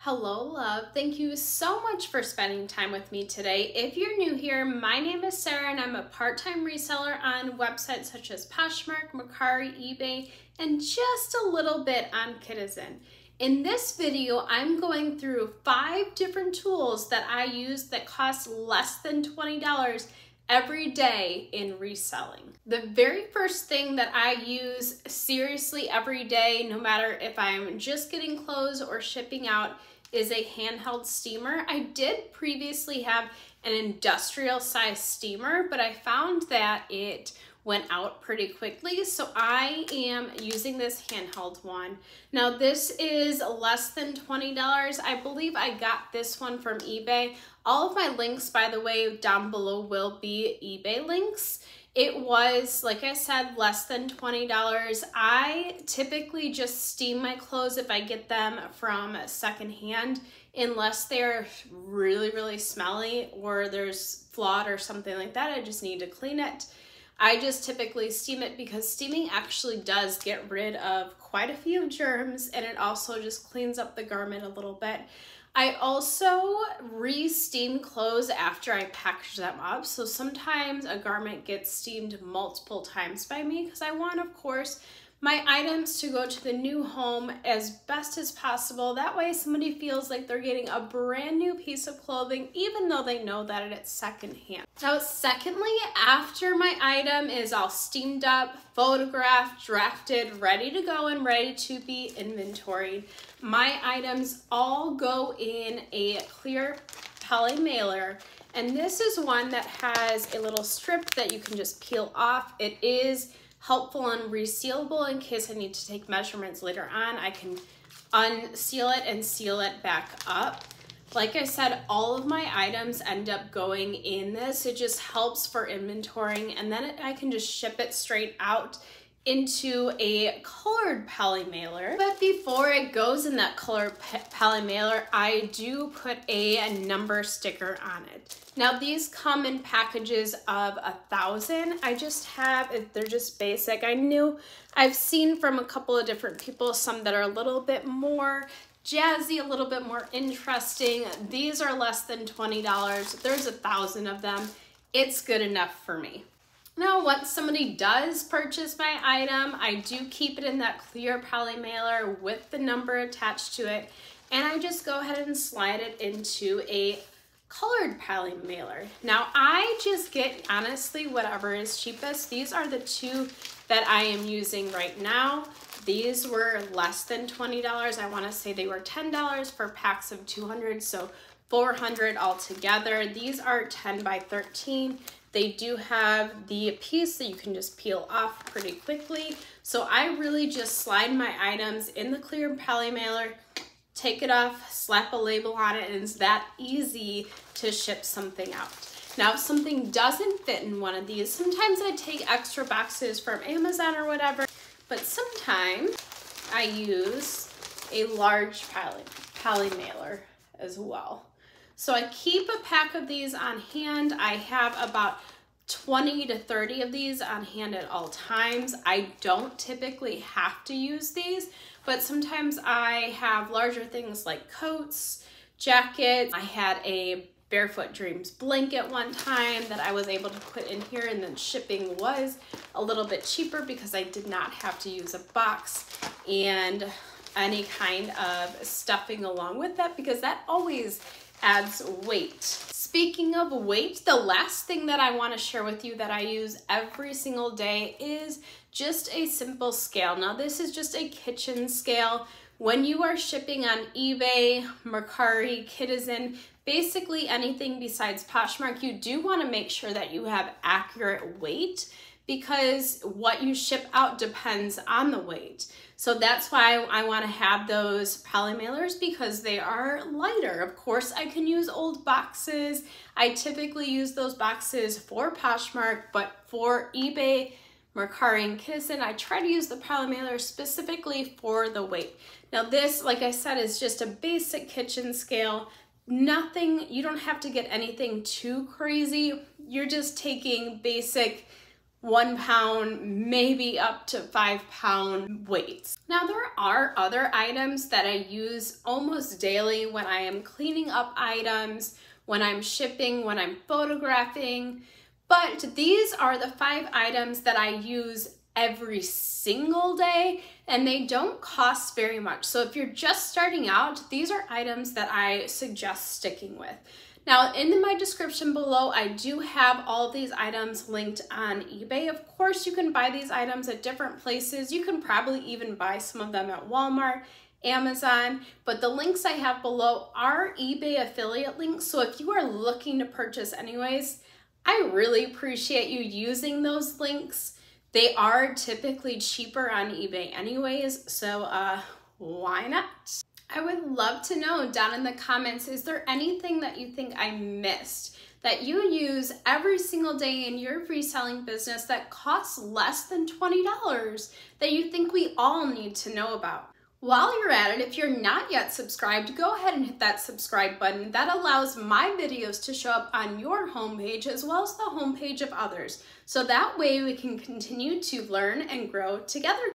Hello, love. Thank you so much for spending time with me today. If you're new here, my name is Sarah and I'm a part-time reseller on websites such as Poshmark, Mercari, eBay, and just a little bit on Citizen. In this video, I'm going through 5 different tools that I use that cost less than $20 every day in reselling. The very first thing that I use seriously every day, no matter if I'm just getting clothes or shipping out, is a handheld steamer. I did previously have an industrial size steamer, but I found that it went out pretty quickly, so I am using this handheld one. Now this is less than $20. I believe I got this one from eBay. All of my links, by the way, down below will be eBay links. It was, like I said, less than $20. I typically just steam my clothes if I get them from secondhand, unless they're really smelly or there's flawed or something like that. I just need to clean it. I just typically steam it because steaming actually does get rid of quite a few germs, and it also just cleans up the garment a little bit. I also re-steam clothes after I package them up. So sometimes a garment gets steamed multiple times by me because I want, of course, my items to go to the new home as best as possible. That way somebody feels like they're getting a brand new piece of clothing, even though they know that it's secondhand. Now, secondly, after my item is all steamed up, photographed, drafted, ready to go and ready to be inventoried, my items all go in a clear poly mailer. And this is one that has a little strip that you can just peel off. It is helpful and resealable in case I need to take measurements later on. I can unseal it and seal it back up. Like I said, all of my items end up going in this. It just helps for inventorying, and then I can just ship it straight out into a colored poly mailer. But before it goes in that colored poly mailer, I do put a number sticker on it. Now these come in packages of 1,000. I just have, they're just basic. I've seen from a couple of different people, some that are a little bit more jazzy, a little bit more interesting. These are less than $20. There's 1,000 of them. It's good enough for me. Now, once somebody does purchase my item, I do keep it in that clear poly mailer with the number attached to it, and I just go ahead and slide it into a colored poly mailer. Now, I just get, honestly, whatever is cheapest. These are the 2 that I am using right now. These were less than $20. I want to say they were $10 for packs of 200, so 400 altogether. These are 10 by 13. They do have the piece that you can just peel off pretty quickly. So I really just slide my items in the clear poly mailer, take it off, slap a label on it, and it's that easy to ship something out. Now, if something doesn't fit in one of these, sometimes I take extra boxes from Amazon or whatever, but sometimes I use a large poly mailer as well. So I keep a pack of these on hand. I have about 20 to 30 of these on hand at all times. I don't typically have to use these, but sometimes I have larger things like coats, jackets. I had a Barefoot Dreams blanket one time that I was able to put in here, and then shipping was a little bit cheaper because I did not have to use a box and any kind of stuffing along with that, because that always adds weight. Speaking of weight, the last thing that I want to share with you that I use every single day is just a simple scale. Now this is just a kitchen scale. When you are shipping on eBay, Mercari, Citizen, basically anything besides Poshmark, you do want to make sure that you have accurate weight, because what you ship out depends on the weight. So that's why I want to have those poly mailers, because they are lighter. Of course, I can use old boxes. I typically use those boxes for Poshmark, but for eBay, Mercari, and Citizen, I try to use the poly mailer specifically for the weight. Now this, like I said, is just a basic kitchen scale. Nothing, you don't have to get anything too crazy. You're just taking basic 1 pound, maybe up to 5 pound weights. Now there are other items that I use almost daily when I am cleaning up items, when I'm shipping, when I'm photographing, but these are the 5 items that I use every single day, and they don't cost very much. So if you're just starting out, these are items that I suggest sticking with. Now, in my description below, I do have all of these items linked on eBay. Of course, you can buy these items at different places. You can probably even buy some of them at Walmart, Amazon, but the links I have below are eBay affiliate links. So if you are looking to purchase anyways, I really appreciate you using those links. They are typically cheaper on eBay anyways, so why not? I would love to know down in the comments, is there anything that you think I missed that you use every single day in your reselling business that costs less than $20 that you think we all need to know about? While you're at it, if you're not yet subscribed, go ahead and hit that subscribe button. That allows my videos to show up on your homepage as well as the homepage of others. So that way we can continue to learn and grow together.